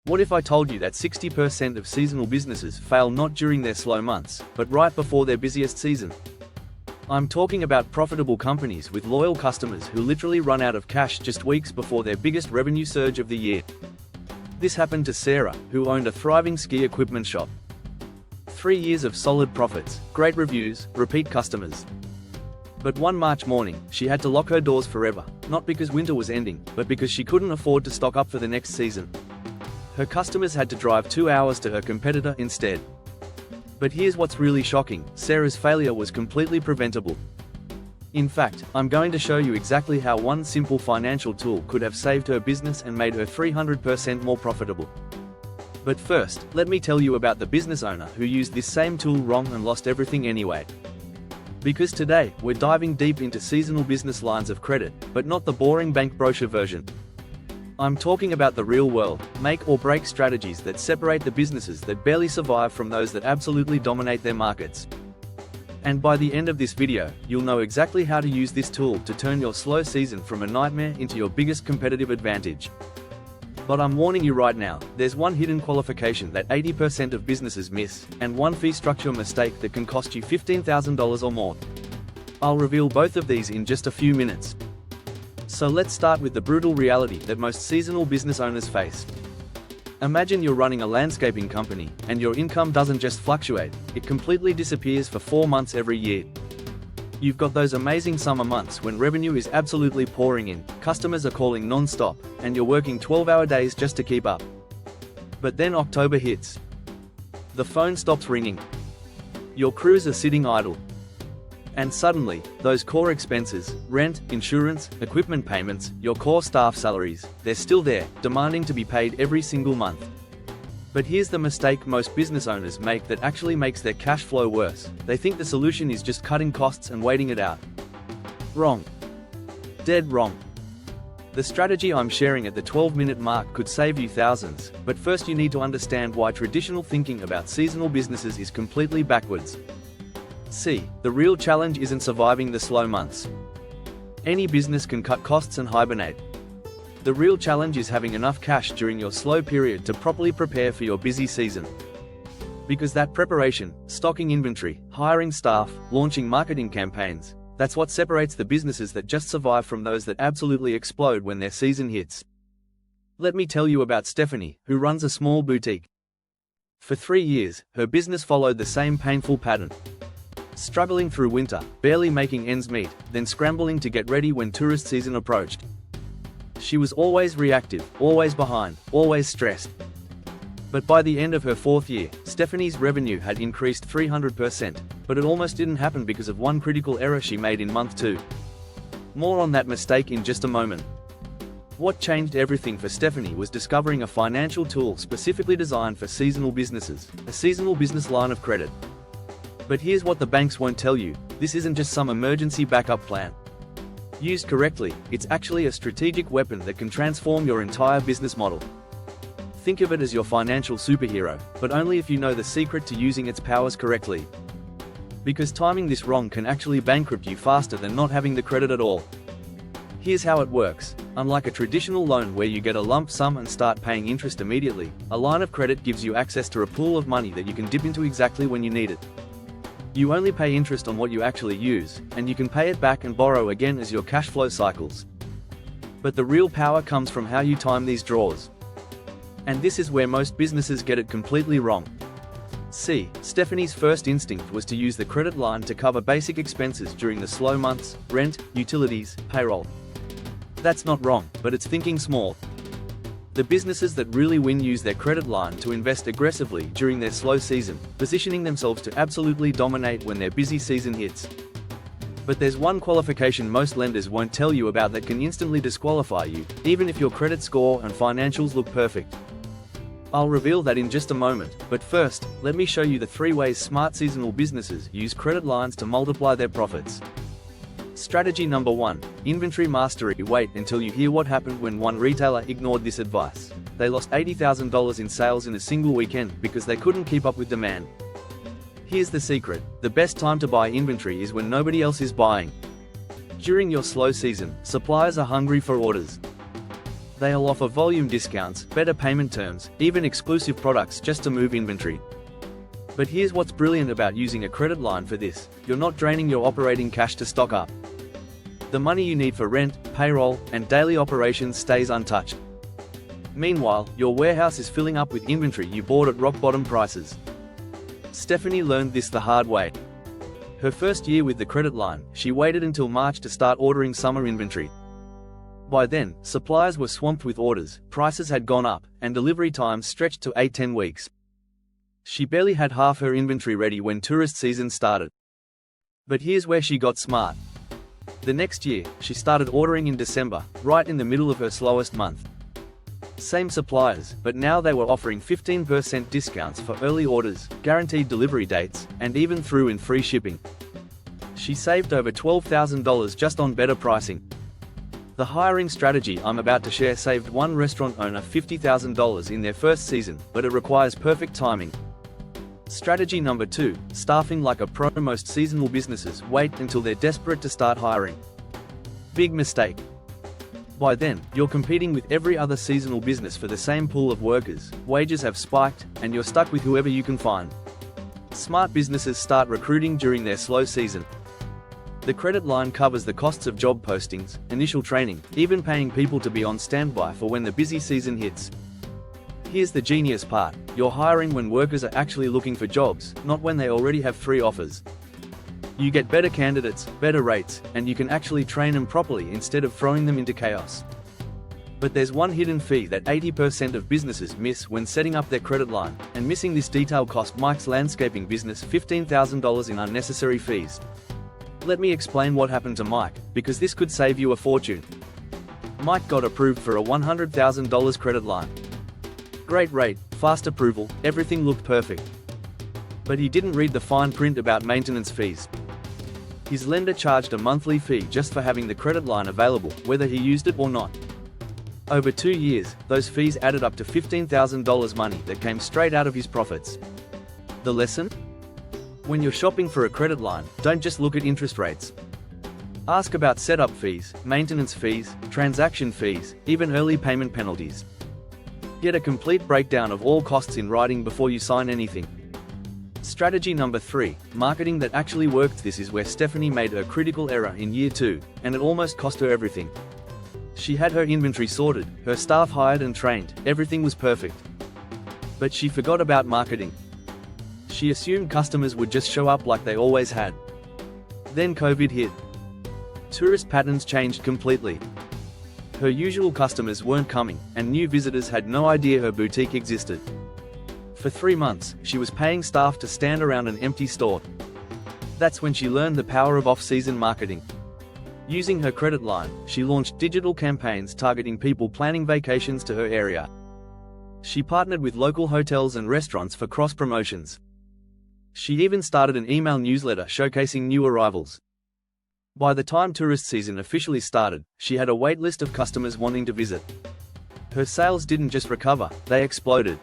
What if I told you that 60% of seasonal businesses fail not during their slow months, but right before their busiest season? I'm talking about profitable companies with loyal customers who literally run out of cash just weeks before their biggest revenue surge of the year. This happened to Sarah, who owned a thriving ski equipment shop. 3 years of solid profits, great reviews, repeat customers. But one March morning, she had to lock her doors forever, not because winter was ending, but because she couldn't afford to stock up for the next season. Her customers had to drive 2 hours to her competitor instead. But here's what's really shocking: Sarah's failure was completely preventable. In fact, I'm going to show you exactly how one simple financial tool could have saved her business and made her 300% more profitable. But first, let me tell you about the business owner who used this same tool wrong and lost everything anyway. Because today, we're diving deep into seasonal business lines of credit, but not the boring bank brochure version. I'm talking about the real-world, make-or-break strategies that separate the businesses that barely survive from those that absolutely dominate their markets. And by the end of this video, you'll know exactly how to use this tool to turn your slow season from a nightmare into your biggest competitive advantage. But I'm warning you right now, there's one hidden qualification that 80% of businesses miss, and one fee structure mistake that can cost you $15,000 or more. I'll reveal both of these in just a few minutes. So let's start with the brutal reality that most seasonal business owners face. Imagine you're running a landscaping company, and your income doesn't just fluctuate, it completely disappears for 4 months every year. You've got those amazing summer months when revenue is absolutely pouring in, customers are calling non-stop, and you're working 12-hour days just to keep up. But then October hits. The phone stops ringing. Your crews are sitting idle. And suddenly, those core expenses, rent, insurance, equipment payments, your core staff salaries, they're still there, demanding to be paid every single month. But here's the mistake most business owners make that actually makes their cash flow worse: they think the solution is just cutting costs and waiting it out. Wrong. Dead wrong. The strategy I'm sharing at the 12-minute mark could save you thousands, but first you need to understand why traditional thinking about seasonal businesses is completely backwards. See, the real challenge isn't surviving the slow months. Any business can cut costs and hibernate. The real challenge is having enough cash during your slow period to properly prepare for your busy season. Because that preparation, stocking inventory, hiring staff, launching marketing campaigns, that's what separates the businesses that just survive from those that absolutely explode when their season hits. Let me tell you about Stephanie, who runs a small boutique. For 3 years, her business followed the same painful pattern. Struggling through winter, barely making ends meet, then scrambling to get ready when tourist season approached. She was always reactive, always behind, always stressed. But by the end of her 4th year, Stephanie's revenue had increased 300%, but it almost didn't happen because of one critical error she made in month 2. More on that mistake in just a moment. What changed everything for Stephanie was discovering a financial tool specifically designed for seasonal businesses, a seasonal business line of credit. But here's what the banks won't tell you: this isn't just some emergency backup plan. Used correctly, it's actually a strategic weapon that can transform your entire business model. Think of it as your financial superhero, but only if you know the secret to using its powers correctly. Because timing this wrong can actually bankrupt you faster than not having the credit at all. Here's how it works. Unlike a traditional loan where you get a lump sum and start paying interest immediately, a line of credit gives you access to a pool of money that you can dip into exactly when you need it. You only pay interest on what you actually use, and you can pay it back and borrow again as your cash flow cycles. But the real power comes from how you time these draws. And this is where most businesses get it completely wrong. See, Stephanie's first instinct was to use the credit line to cover basic expenses during the slow months: rent, utilities, payroll. That's not wrong, but it's thinking small. The businesses that really win use their credit line to invest aggressively during their slow season, positioning themselves to absolutely dominate when their busy season hits. But there's one qualification most lenders won't tell you about that can instantly disqualify you, even if your credit score and financials look perfect. I'll reveal that in just a moment, but first, let me show you the 3 ways smart seasonal businesses use credit lines to multiply their profits. Strategy number 1. Inventory mastery. Wait until you hear what happened when one retailer ignored this advice. They lost $80,000 in sales in a single weekend because they couldn't keep up with demand. Here's the secret: the best time to buy inventory is when nobody else is buying. During your slow season, suppliers are hungry for orders. They'll offer volume discounts, better payment terms, even exclusive products just to move inventory. But here's what's brilliant about using a credit line for this: you're not draining your operating cash to stock up. The money you need for rent, payroll, and daily operations stays untouched. Meanwhile, your warehouse is filling up with inventory you bought at rock-bottom prices. Stephanie learned this the hard way. Her first year with the credit line, she waited until March to start ordering summer inventory. By then, suppliers were swamped with orders, prices had gone up, and delivery times stretched to 8–10 weeks. She barely had half her inventory ready when tourist season started. But here's where she got smart. The next year, she started ordering in December, right in the middle of her slowest month. Same suppliers, but now they were offering 15% discounts for early orders, guaranteed delivery dates, and even threw in free shipping. She saved over $12,000 just on better pricing. The hiring strategy I'm about to share saved one restaurant owner $50,000 in their first season, but it requires perfect timing. Strategy number 2, staffing like a pro. Most seasonal businesses wait until they're desperate to start hiring. Big mistake. By then, you're competing with every other seasonal business for the same pool of workers, wages have spiked, and you're stuck with whoever you can find. Smart businesses start recruiting during their slow season. The credit line covers the costs of job postings, initial training, even paying people to be on standby for when the busy season hits. Here's the genius part: you're hiring when workers are actually looking for jobs, not when they already have 3 offers. You get better candidates, better rates, and you can actually train them properly instead of throwing them into chaos. But there's one hidden fee that 80% of businesses miss when setting up their credit line, and missing this detail cost Mike's landscaping business $15,000 in unnecessary fees. Let me explain what happened to Mike, because this could save you a fortune. Mike got approved for a $100,000 credit line. Great rate, fast approval, everything looked perfect. But he didn't read the fine print about maintenance fees. His lender charged a monthly fee just for having the credit line available, whether he used it or not. Over 2 years, those fees added up to $15,000 money that came straight out of his profits. The lesson? When you're shopping for a credit line, don't just look at interest rates. Ask about setup fees, maintenance fees, transaction fees, even early payment penalties. Get a complete breakdown of all costs in writing before you sign anything. Strategy number 3, marketing that actually worked. This is where Stephanie made a critical error in year 2, and it almost cost her everything. She had her inventory sorted, her staff hired and trained, everything was perfect. But she forgot about marketing. She assumed customers would just show up like they always had. Then COVID hit. Tourist patterns changed completely. Her usual customers weren't coming, and new visitors had no idea her boutique existed. For 3 months, she was paying staff to stand around an empty store. That's when she learned the power of off-season marketing. Using her credit line, she launched digital campaigns targeting people planning vacations to her area. She partnered with local hotels and restaurants for cross-promotions. She even started an email newsletter showcasing new arrivals. By the time tourist season officially started, she had a wait list of customers wanting to visit. Her sales didn't just recover, they exploded.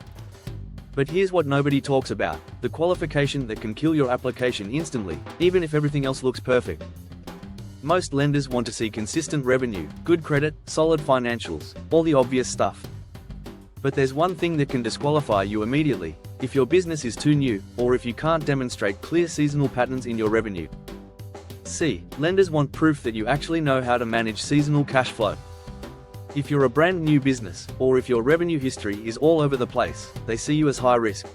But here's what nobody talks about: the qualification that can kill your application instantly, even if everything else looks perfect. Most lenders want to see consistent revenue, good credit, solid financials, all the obvious stuff. But there's one thing that can disqualify you immediately: if your business is too new, or if you can't demonstrate clear seasonal patterns in your revenue. See, lenders want proof that you actually know how to manage seasonal cash flow. If you're a brand new business, or if your revenue history is all over the place, they see you as high risk.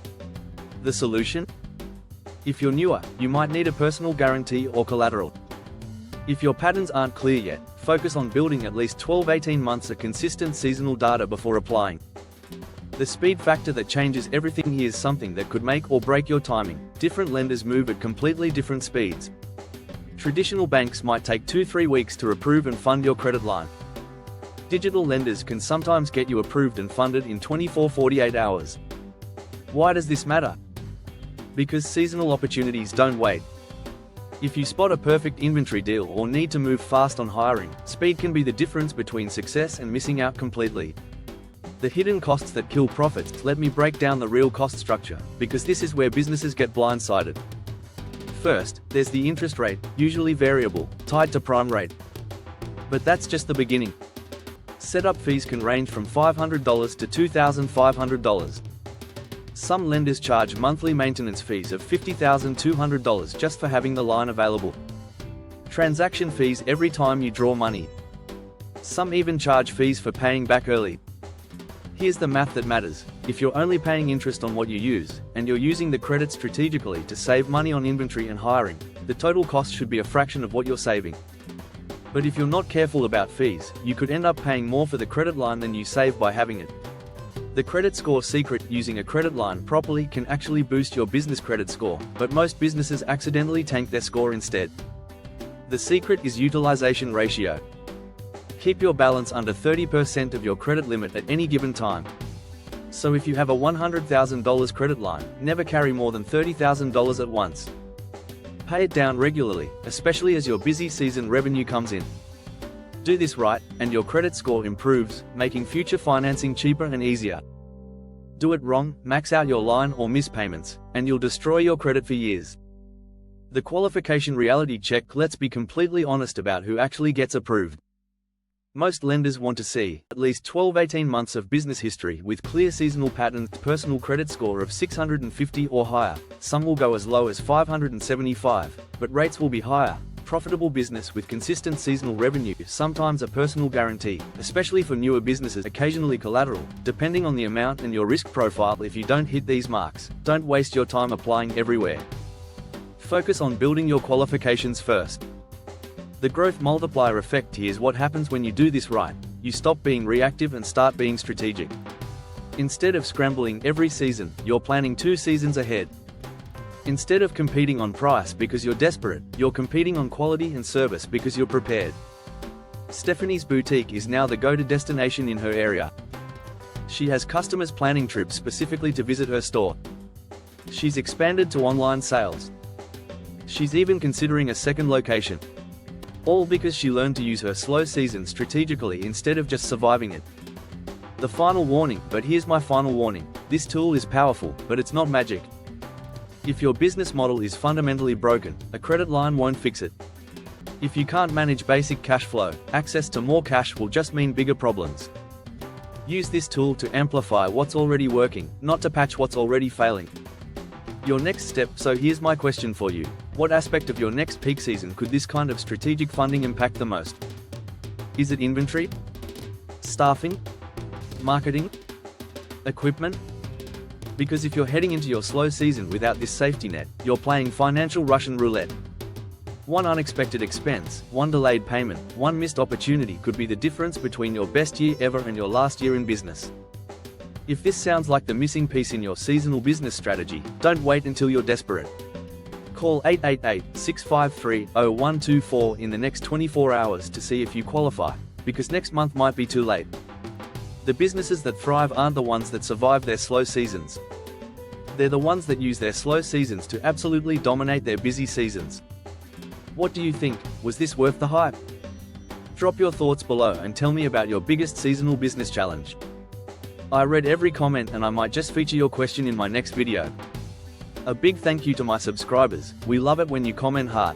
The solution? If you're newer, you might need a personal guarantee or collateral. If your patterns aren't clear yet, focus on building at least 12–18 months of consistent seasonal data before applying. The speed factor that changes everything. Here's something that could make or break your timing: different lenders move at completely different speeds. Traditional banks might take 2–3 weeks to approve and fund your credit line. Digital lenders can sometimes get you approved and funded in 24–48 hours. Why does this matter? Because seasonal opportunities don't wait. If you spot a perfect inventory deal or need to move fast on hiring, speed can be the difference between success and missing out completely. The hidden costs that kill profits. Let me break down the real cost structure, because this is where businesses get blindsided. First, there's the interest rate, usually variable, tied to prime rate. But that's just the beginning. Setup fees can range from $500 to $2,500. Some lenders charge monthly maintenance fees of $50,200 just for having the line available. Transaction fees every time you draw money. Some even charge fees for paying back early. Here's the math that matters. If you're only paying interest on what you use, and you're using the credit strategically to save money on inventory and hiring, the total cost should be a fraction of what you're saving. But if you're not careful about fees, you could end up paying more for the credit line than you save by having it. The credit score secret: using a credit line properly can actually boost your business credit score, but most businesses accidentally tank their score instead. The secret is utilization ratio. Keep your balance under 30% of your credit limit at any given time. So if you have a $100,000 credit line, never carry more than $30,000 at once. Pay it down regularly, especially as your busy season revenue comes in. Do this right, and your credit score improves, making future financing cheaper and easier. Do it wrong, max out your line or miss payments, and you'll destroy your credit for years. The qualification reality check: let's be completely honest about who actually gets approved. Most lenders want to see at least 12-18 months of business history with clear seasonal patterns, personal credit score of 650 or higher. Some will go as low as 575, but rates will be higher. Profitable business with consistent seasonal revenue, sometimes a personal guarantee, especially for newer businesses, occasionally collateral, depending on the amount and your risk profile. If you don't hit these marks, don't waste your time applying everywhere. Focus on building your qualifications first. The growth multiplier effect: here's what happens when you do this right. You stop being reactive and start being strategic. Instead of scrambling every season, you're planning 2 seasons ahead. Instead of competing on price because you're desperate, you're competing on quality and service because you're prepared. Stephanie's boutique is now the go-to destination in her area. She has customers planning trips specifically to visit her store. She's expanded to online sales. She's even considering a second location. All because she learned to use her slow season strategically instead of just surviving it. The final warning: but here's my final warning. This tool is powerful, but it's not magic. If your business model is fundamentally broken, a credit line won't fix it. If you can't manage basic cash flow, access to more cash will just mean bigger problems. Use this tool to amplify what's already working, not to patch what's already failing. Your next step. So here's my question for you. What aspect of your next peak season could this kind of strategic funding impact the most? Is it inventory? Staffing? Marketing? Equipment? Because if you're heading into your slow season without this safety net, you're playing financial Russian roulette. One unexpected expense, one delayed payment, one missed opportunity could be the difference between your best year ever and your last year in business. If this sounds like the missing piece in your seasonal business strategy, don't wait until you're desperate. Call 888-653-0124 in the next 24 hours to see if you qualify, because next month might be too late. The businesses that thrive aren't the ones that survive their slow seasons. They're the ones that use their slow seasons to absolutely dominate their busy seasons. What do you think? Was this worth the hype? Drop your thoughts below and tell me about your biggest seasonal business challenge. I read every comment and I might just feature your question in my next video. A big thank you to my subscribers. We love it when you comment heart.